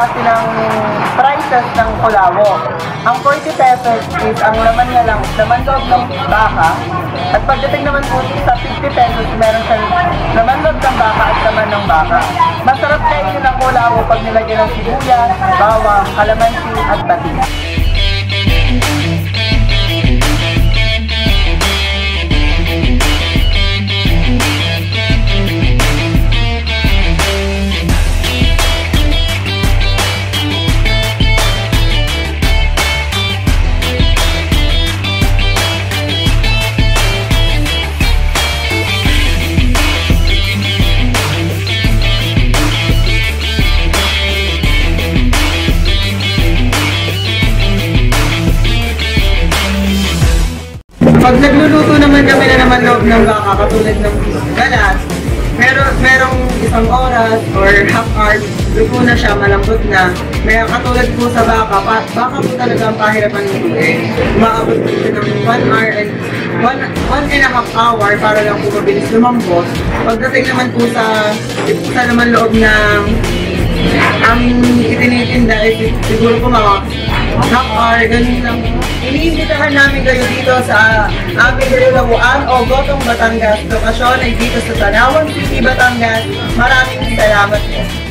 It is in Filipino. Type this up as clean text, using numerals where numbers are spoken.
kasi ng prices ng kulawo. Ang 40 pesos is ang laman niya lang, laman loob ng baka. At pagdating naman po sa 50 pesos, meron siyang laman loob ng baka at laman ng baka. Masarap kainin ng kulawo pag nilagyan ng sibuyas, bawang, kalamansi at patis. Pag nagluluto naman kami na naman loob ng baka, katulad ng galas, merong isang oras or half hour, luto na siya, malambot na. May katulad po sa baka po talaga ang pahirapan lutuin. Umaabot po siya ng 1 hour and 1.5 hour para lang po mabilis lumambot. Pagdating naman po sa naman loob ng ang itinitinda ay siguro po mga half hour, ganun lang. Iniimbitahan namin kayo dito sa aming Labuan o Gotong, Batangas. Lokasyon ay dito sa Tanawan City, Batangas. Maraming salamat po.